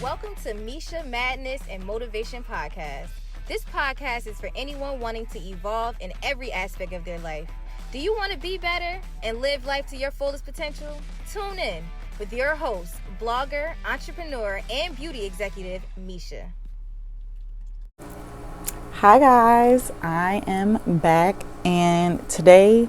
Welcome to Mishia Madness and Motivation Podcast. This podcast is for anyone wanting to evolve in every aspect of their life. Do you want to be better and live life to your fullest potential? Tune in with your host, blogger, entrepreneur, and beauty executive, Mishia. Hi guys, I am back, and today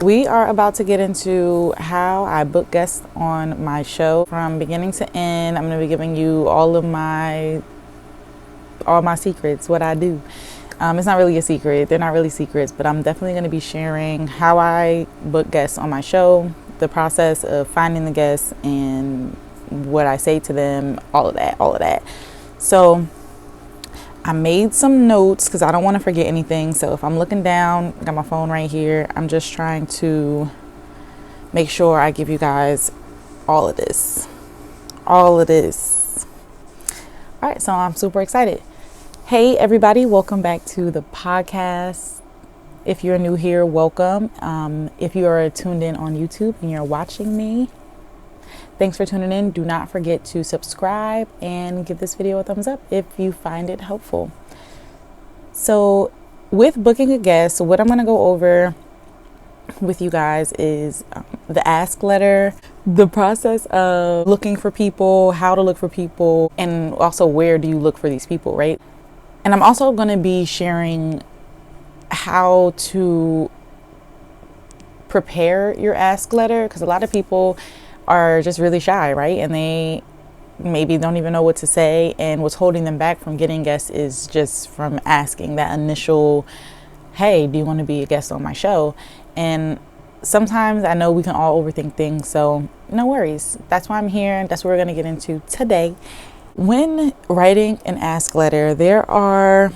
we are about to get into how I book guests on my show from beginning to end. I'm going to be giving you all my secrets, what I do. It's not really a secret. They're not really secrets, but I'm definitely going to be sharing how I book guests on my show, the process of finding the guests, and what I say to them, all of that. So I made some notes because I don't want to forget anything. So if I'm looking down, I got my phone right here. I'm just trying to make sure I give you guys all of this. All right, so I'm super excited. Hey everybody, welcome back to the podcast. If you're new here, welcome. If you are tuned in on YouTube and you're watching me, thanks for tuning in. Do not forget to subscribe and give this video a thumbs up if you find it helpful. So with booking a guest, what I'm going to go over with you guys is the ask letter, the process of looking for people, how to look for people, and also where do you look for these people, right? And I'm also going to be sharing how to prepare your ask letter, because a lot of people are just really shy, right? And they maybe don't even know what to say, and what's holding them back from getting guests is just from asking that initial, hey, do you want to be a guest on my show? And sometimes I know we can all overthink things, so no worries. That's why I'm here, and that's what we're going to get into today. When writing an ask letter, there are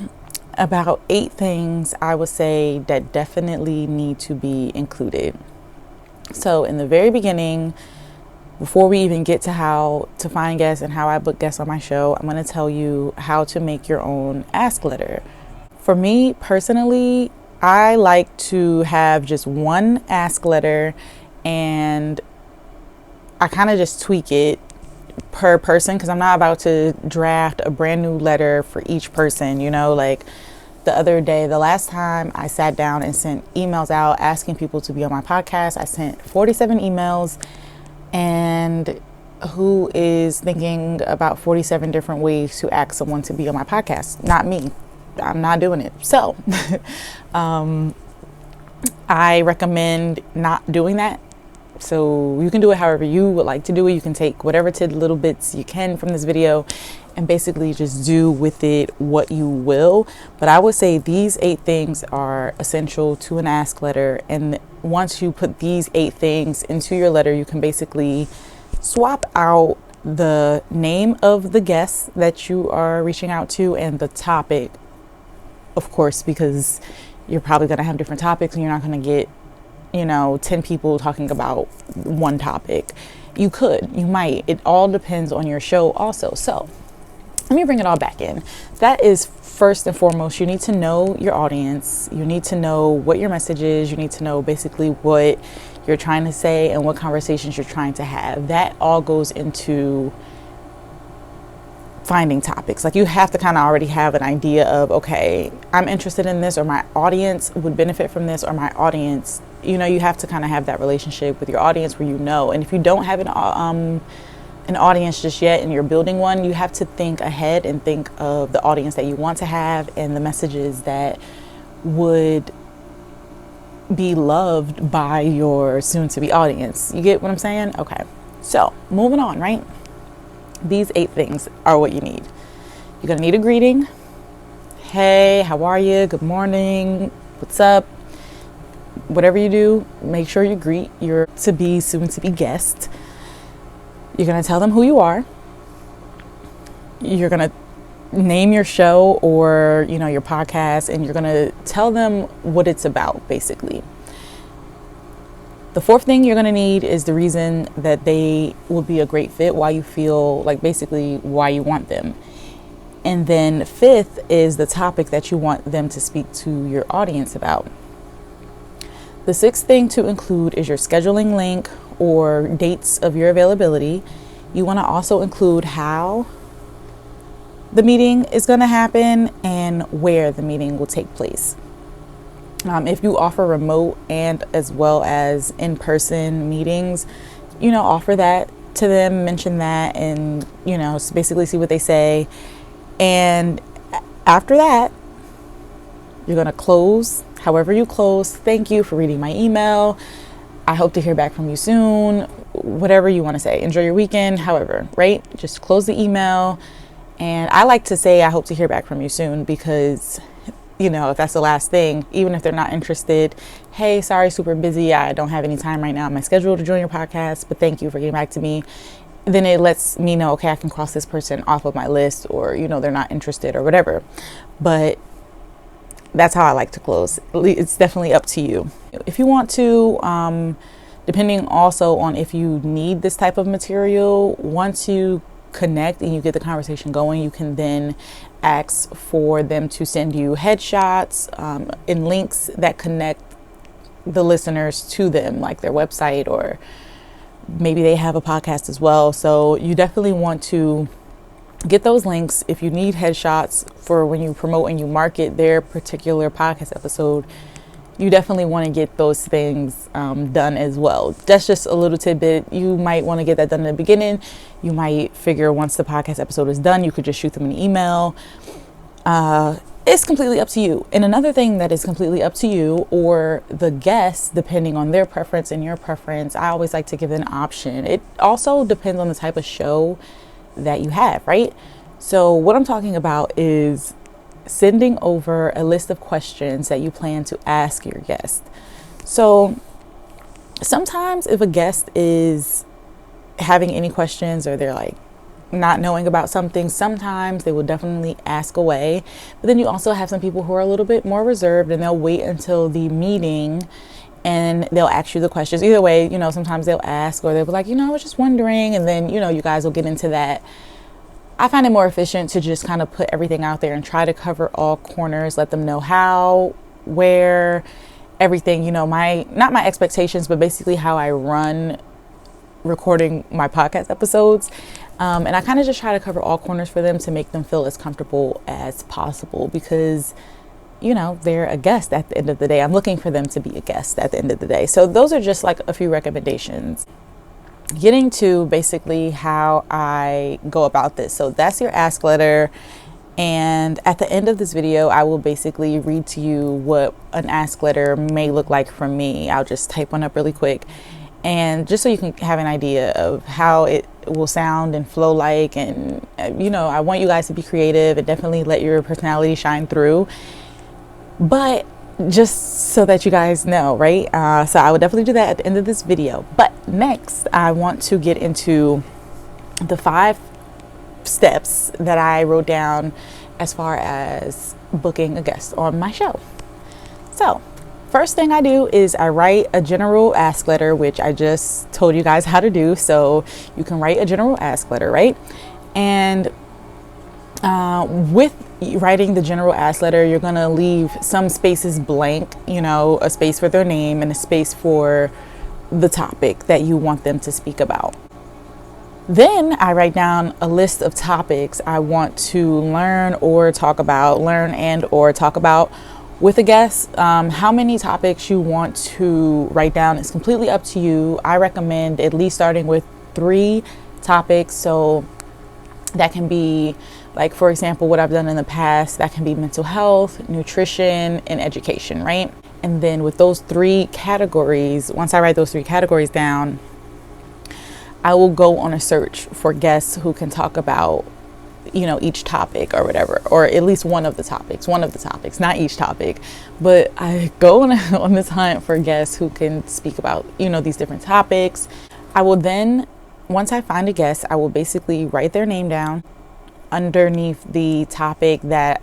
about 8 things I would say that definitely need to be included. So in the very beginning, before we even get to how to find guests and how I book guests on my show, I'm going to tell you how to make your own ask letter. For me personally, I like to have just one ask letter, and I kind of just tweak it per person, because I'm not about to draft a brand new letter for each person, like the last time I sat down and sent emails out asking people to be on my podcast, I sent 47 emails. And who is thinking about 47 different ways to ask someone to be on my podcast? Not me. I'm not doing it. So I recommend not doing that. So you can do it however you would like to do it. You can take whatever little bits you can from this video and basically just do with it what you will. But I would say these 8 things are essential to an ask letter. And once you put these 8 things into your letter, you can basically swap out the name of the guest that you are reaching out to and the topic, of course, because you're probably going to have different topics and you're not going to get 10 people talking about one topic. You might. It all depends on your show also. So let me bring it all back in. That is first and foremost. You need to know your audience. You need to know what your message is. You need to know basically what you're trying to say and what conversations you're trying to have. That all goes into finding topics. Like, you have to kind of already have an idea of, okay, I'm interested in this, or my audience would benefit from this, or my audience, you have to kind of have that relationship with your audience where and if you don't have an audience just yet and you're building one, you have to think ahead and think of the audience that you want to have and the messages that would be loved by your soon-to-be audience. You get what I'm saying? Okay, so moving on, right? These 8 things are what you need. You're gonna need a greeting. Hey, how are you? Good morning. What's up? Whatever you do, make sure you greet your soon-to-be guest. You're going to tell them who you are. You're going to name your show or, your podcast, and you're going to tell them what it's about, basically. The 4th thing you're going to need is the reason that they will be a great fit, why you feel like basically why you want them. And then 5th is the topic that you want them to speak to your audience about. The 6th thing to include is your scheduling link or dates of your availability. You want to also include how the meeting is going to happen and where the meeting will take place. If you offer remote and as well as in-person meetings, offer that to them, mention that, and, basically see what they say. And after that, you're going to close. However you close, thank you for reading my email. I hope to hear back from you soon. Whatever you want to say. Enjoy your weekend. However, right? Just close the email. And I like to say, I hope to hear back from you soon, because, if that's the last thing, even if they're not interested, hey, sorry, super busy. I don't have any time right now on my schedule to join your podcast, but thank you for getting back to me. Then it lets me know, okay, I can cross this person off of my list, or, they're not interested or whatever. But that's how I like to close. It's definitely up to you. If you want to, depending also on if you need this type of material, once you connect and you get the conversation going, you can then ask for them to send you headshots and links that connect the listeners to them, like their website, or maybe they have a podcast as well. So you definitely want to get those links. If you need headshots for when you promote and you market their particular podcast episode, you definitely want to get those things done as well. That's just a little tidbit. You might want to get that done in the beginning. You might figure once the podcast episode is done, you could just shoot them an email. It's completely up to you. And another thing that is completely up to you, or the guests, depending on their preference and your preference, I always like to give an option. It also depends on the type of show that you have, right? So what I'm talking about is sending over a list of questions that you plan to ask your guest. So sometimes if a guest is having any questions, or they're like not knowing about something, sometimes they will definitely ask away. But then you also have some people who are a little bit more reserved, and they'll wait until the meeting and they'll ask you the questions. Either way, sometimes they'll ask, or they'll be like, I was just wondering. And then, you guys will get into that. I find it more efficient to just kind of put everything out there and try to cover all corners, let them know how, where, everything, not my expectations, but basically how I run recording my podcast episodes. And I kind of just try to cover all corners for them to make them feel as comfortable as possible, because they're a guest at the end of the day. I'm looking for them to be a guest at the end of the day. So those are just like a few recommendations. Getting to basically how I go about this. So that's your ask letter. And at the end of this video, I will basically read to you what an ask letter may look like from me. I'll just type one up really quick. And just so you can have an idea of how it will sound and flow like. And, I want you guys to be creative and definitely let your personality shine through. But just so that you guys know, right? So I would definitely do that at the end of this video. But next, I want to get into the 5 steps that I wrote down as far as booking a guest on my show. So first thing I do is I write a general ask letter, which I just told you guys how to do. So you can write a general ask letter, right? And with writing the general ask letter, you're going to leave some spaces blank, a space for their name and a space for the topic that you want them to speak about. Then I write down a list of topics I want to learn and or talk about with a guest. How many topics you want to write down is completely up to you. I recommend at least starting with 3 topics. So that can be, like, for example, what I've done in the past, that can be mental health, nutrition, and education, right? And then with those 3 categories, once I write those 3 categories down, I will go on a search for guests who can talk about, each topic or whatever, or at least one of the topics, not each topic, but I go on this hunt for guests who can speak about, these different topics. I will then, once I find a guest, I will basically write their name down underneath the topic that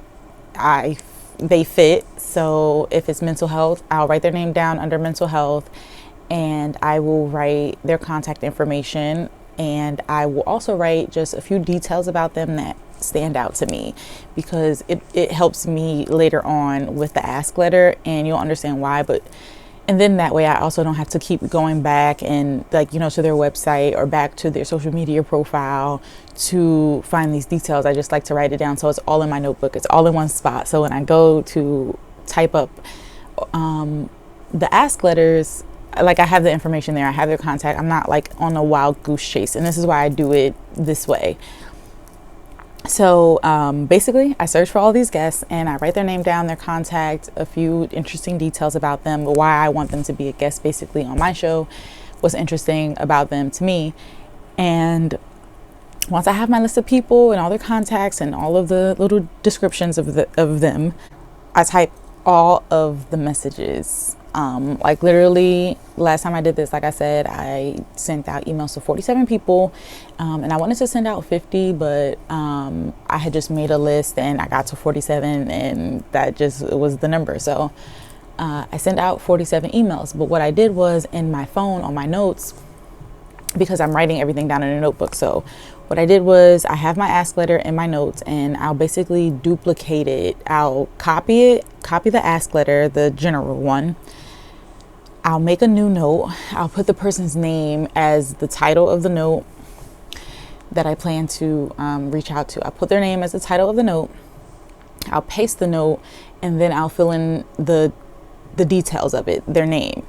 they fit. So if it's mental health, I'll write their name down under mental health, and I will write their contact information, and I will also write just a few details about them that stand out to me, because it helps me later on with the ask letter, and you'll understand why. But And then that way I also don't have to keep going back and like, you know, to their website or back to their social media profile to find these details. I just like to write it down. So it's all in my notebook. It's all in one spot. So when I go to type up the ask letters, like I have the information there. I have their contact. I'm not like on a wild goose chase. And this is why I do it this way. So basically, I search for all these guests and I write their name down, their contact, a few interesting details about them, why I want them to be a guest basically on my show, what's interesting about them to me. And once I have my list of people and all their contacts and all of the little descriptions of them, I type all of the messages. Like literally last time I did this, like I said, I sent out emails to 47 people, and I wanted to send out 50, but I had just made a list and I got to 47 and that just was the number. So I sent out 47 emails, but what I did was in my phone on my notes, because I'm writing everything down in a notebook. So what I did was I have my ask letter in my notes and I'll basically duplicate it. I'll copy the ask letter, the general one. I'll make a new note. I'll put the person's name as the title of the note that I plan to reach out to. I'll put their name as the title of the note. I'll paste the note and then I'll fill in the details of it, their name.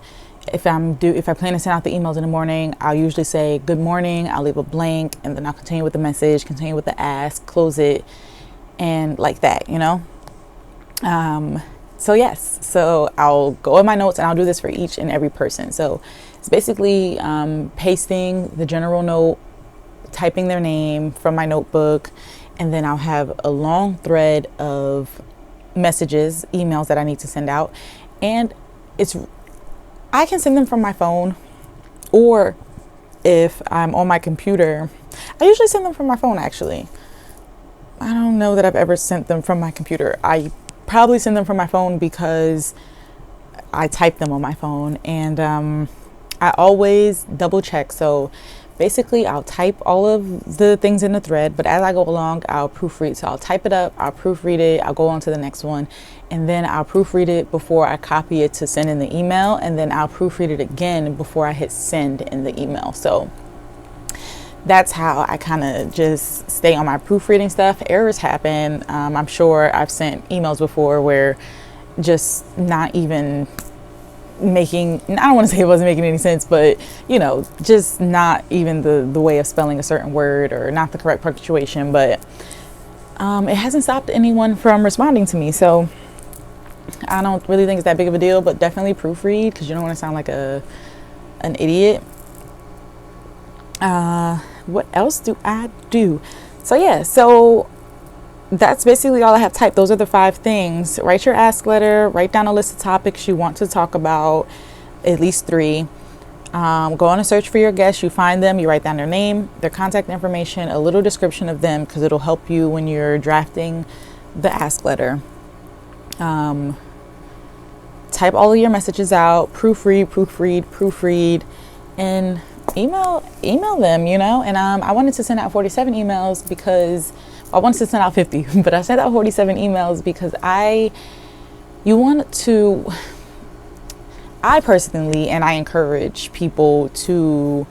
If I plan to send out the emails in the morning, I'll usually say good morning. I'll leave a blank and then I'll continue with the message, continue with the ask, close it, and like that, you know. So yes, so I'll go in my notes and I'll do this for each and every person. So it's basically pasting the general note, typing their name from my notebook, and then I'll have a long thread of messages, emails that I need to send out. And I can send them from my phone, or if I'm on my computer, I usually send them from my phone actually. I don't know that I've ever sent them from my computer. I probably send them from my phone because I type them on my phone, and I always double check. So basically I'll type all of the things in the thread, but as I go along I'll proofread. So I'll type it up, I'll proofread it, I'll go on to the next one, and then I'll proofread it before I copy it to send in the email, and then I'll proofread it again before I hit send in the email. So that's how I kind of just stay on my proofreading stuff. Errors happen. I'm sure I've sent emails before where just not even making, I don't want to say it wasn't making any sense, but you know, just not even the way of spelling a certain word or not the correct punctuation, but it hasn't stopped anyone from responding to me. So I don't really think it's that big of a deal, but definitely proofread because you don't want to sound like an idiot. What else do I do? So yeah, so that's basically all I have typed. Those are the 5 things. Write your ask letter, write down a list of topics you want to talk about, at least 3. Go on a search for your guests. You find them, you write down their name, their contact information, a little description of them because it'll help you when you're drafting the ask letter. Type all of your messages out, proofread, and email them, you know. And I wanted to send out 47 emails because I wanted to send out 50, but I sent out 47 emails because I personally, and I encourage people to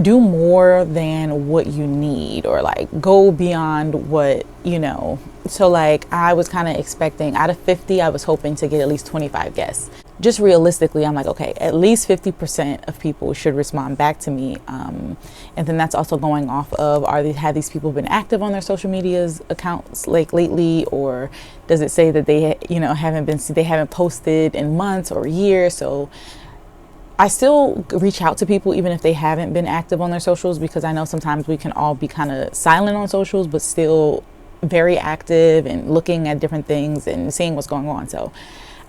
do more than what you need, or like go beyond what, you know. So like I was kind of expecting out of 50, I was hoping to get at least 25 guests. Just realistically, I'm like, okay, at least 50% of people should respond back to me. And then that's also going off of, have these people been active on their social medias accounts like lately, or does it say that they, you know, they haven't posted in months or years? So I still reach out to people even if they haven't been active on their socials, because I know sometimes we can all be kind of silent on socials, but still very active and looking at different things and seeing what's going on. So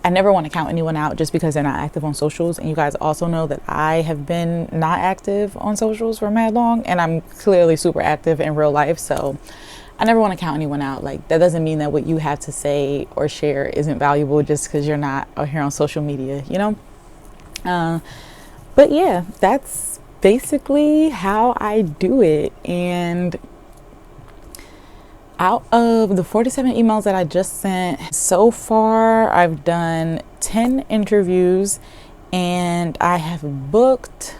I never want to count anyone out just because they're not active on socials. And you guys also know that I have been not active on socials for mad long, and I'm clearly super active in real life. So I never want to count anyone out. Like, that doesn't mean that what you have to say or share isn't valuable just because you're not out here on social media, you know? But yeah, that's basically how I do it. And out of the 47 emails that I just sent so far, I've done 10 interviews, and I have booked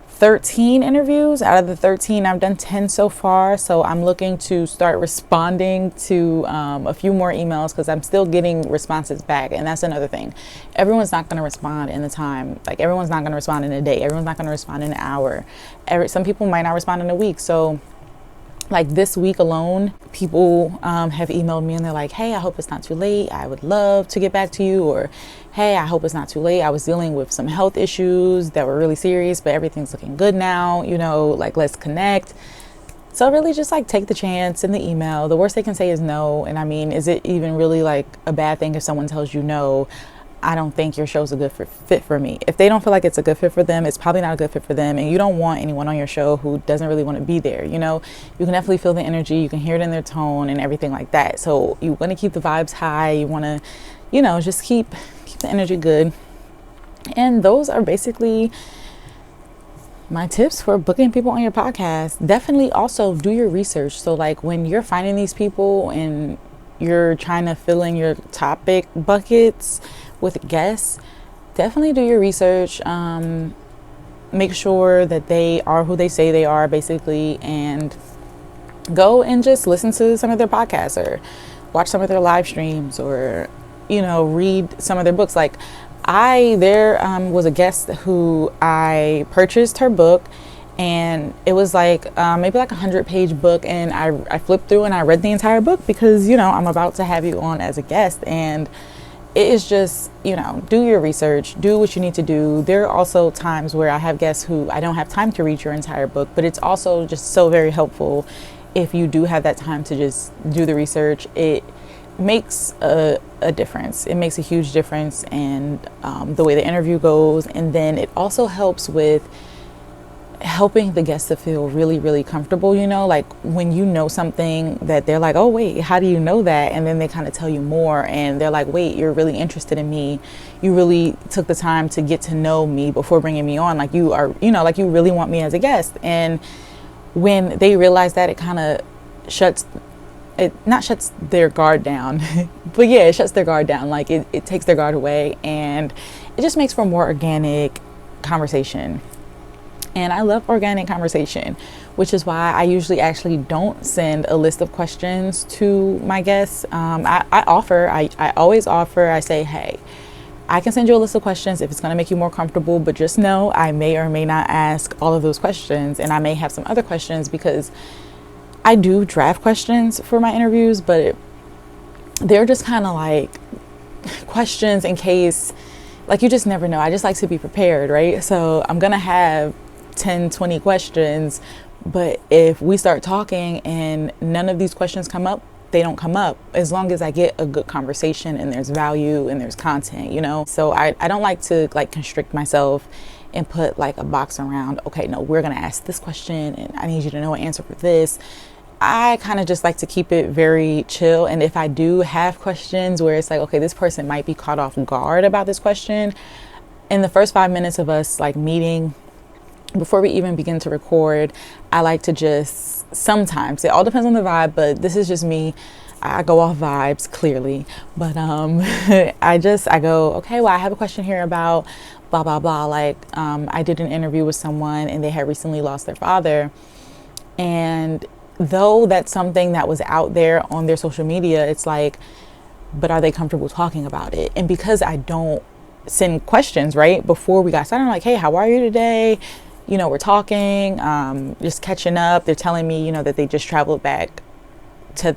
13 interviews. Out of the 13, I've done 10 so far. So I'm looking to start responding to a few more emails, because I'm still getting responses back. And that's another thing. Everyone's not going to respond in the time. Like, everyone's not going to respond in a day. Everyone's not going to respond in an hour. Some people might not respond in a week. So like this week alone, people have emailed me and they're like, hey, I hope it's not too late. I would love to get back to you. Or, hey, I hope it's not too late. I was dealing with some health issues that were really serious, but everything's looking good now. Like, let's connect. So really just like take the chance in the email. The worst they can say is no. And I mean, is it even really like a bad thing if someone tells you no? I don't think your show's a good fit for me. If they don't feel like it's a good fit for them, it's probably not a good fit for them. And you don't want anyone on your show who doesn't really want to be there. You can definitely feel the energy. You can hear it in their tone and everything like that. So you want to keep the vibes high. You want to, just keep the energy good. And those are basically my tips for booking people on your podcast. Definitely also do your research. So like when you're finding these people and you're trying to fill in your topic buckets with guests, definitely do your research. Make sure that they are who they say they are, basically, and go and just listen to some of their podcasts or watch some of their live streams, or read some of their books. Like there was a guest who I purchased her book, and it was like maybe like 100-page book, and I flipped through and I read the entire book because I'm about to have you on as a guest. And it is just, do your research, do what you need to do. There are also times where I have guests who I don't have time to read your entire book, but it's also just so very helpful if you do have that time to just do the research. It makes a difference. It makes a huge difference in the way the interview goes. And then it also helps with helping the guests to feel really, really comfortable. Like when you know something that they're like, oh wait, how do you know that? And then they kind of tell you more, and they're like, wait, you're really interested in me. You really took the time to get to know me before bringing me on. Like you are, like you really want me as a guest. And when they realize that, it kind of not shuts their guard down, but yeah, it shuts their guard down. Like it takes their guard away, and it just makes for more organic conversation. And I love organic conversation, which is why I usually actually don't send a list of questions to my guests. I always offer, I say, hey, I can send you a list of questions if it's going to make you more comfortable, but just know I may or may not ask all of those questions, and I may have some other questions, because I do draft questions for my interviews, but they're just kind of like questions in case, like, you just never know. I just like to be prepared, right? So I'm going to have 10, 20 questions, but if we start talking and none of these questions come up, they don't come up, as long as I get a good conversation and there's value and there's content, So I don't like to like constrict myself and put like a box around, okay, no, we're going to ask this question and I need you to know an answer for this. I kind of just like to keep it very chill. And if I do have questions where it's like, okay, this person might be caught off guard about this question, in the first 5 minutes of us like meeting, before we even begin to record, I like to just, sometimes, it all depends on the vibe, but this is just me. I go off vibes, clearly. But I go, okay, well, I have a question here about blah, blah, blah. Like, I did an interview with someone and they had recently lost their father. And though that's something that was out there on their social media, it's like, but are they comfortable talking about it? And because I don't send questions right before we got started, I'm like, hey, how are you today? We're talking, just catching up. They're telling me, that they just traveled back to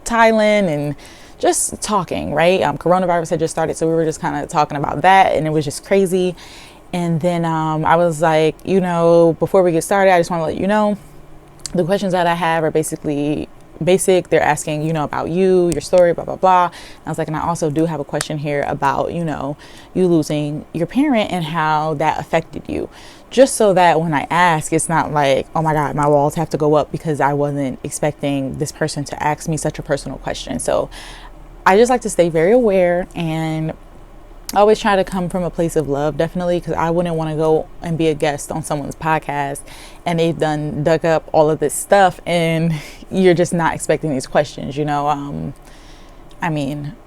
Thailand and just talking, right? Coronavirus had just started, so we were just kind of talking about that, and it was just crazy. And then I was like, before we get started, I just want to let you know, the questions that I have are basically basic. They're asking, about you, your story, blah, blah, blah. And I was like, and I also do have a question here about, you losing your parent and how that affected you. Just so that when I ask, it's not like, oh my God, my walls have to go up because I wasn't expecting this person to ask me such a personal question. So I just like to stay very aware, and I always try to come from a place of love, definitely, because I wouldn't want to go and be a guest on someone's podcast and they've dug up all of this stuff and you're just not expecting these questions, I mean,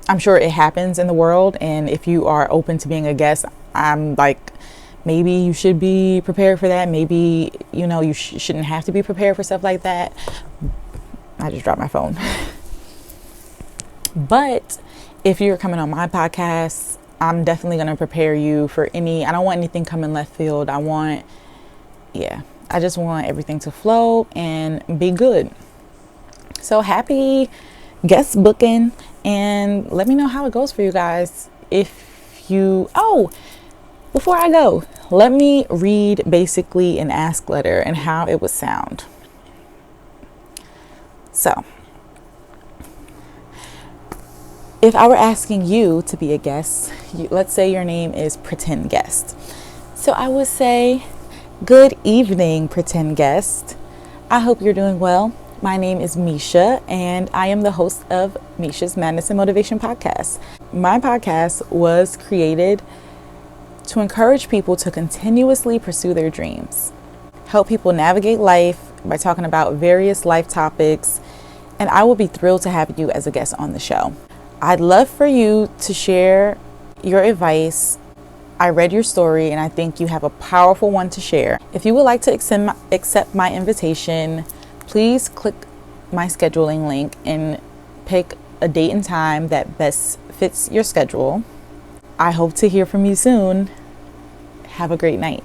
I'm sure it happens in the world. And if you are open to being a guest, I'm like, maybe you should be prepared for that. Maybe, you shouldn't have to be prepared for stuff like that. I just dropped my phone. But if you're coming on my podcast, I'm definitely going to prepare you for I don't want anything coming left field. I just want everything to flow and be good. So happy guest booking, and let me know how it goes for you guys. Before I go, let me read basically an ask letter and how it would sound. So, if I were asking you to be a guest, let's say your name is Pretend Guest. So I would say, good evening, Pretend Guest. I hope you're doing well. My name is Mishia, and I am the host of Mishia's Madness and Motivation podcast. My podcast was created to encourage people to continuously pursue their dreams, help people navigate life by talking about various life topics, and I will be thrilled to have you as a guest on the show. I'd love for you to share your advice. I read your story and I think you have a powerful one to share. If you would like to accept my invitation, please click my scheduling link and pick a date and time that best fits your schedule. I hope to hear from you soon. Have a great night.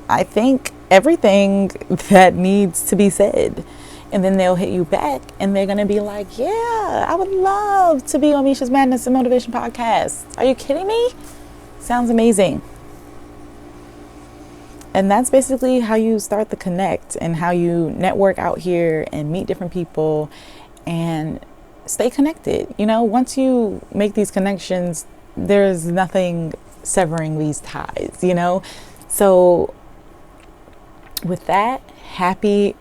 I think everything that needs to be said. And then they'll hit you back and they're going to be like, yeah, I would love to be on Mishia's Madness and Motivation podcast. Are you kidding me? Sounds amazing. And that's basically how you start the connect and how you network out here and meet different people and stay connected. Once you make these connections, there's nothing severing these ties, So with that, happy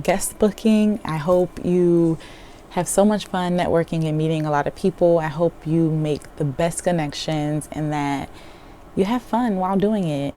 guest booking. I hope you have so much fun networking and meeting a lot of people. I hope you make the best connections and that you have fun while doing it.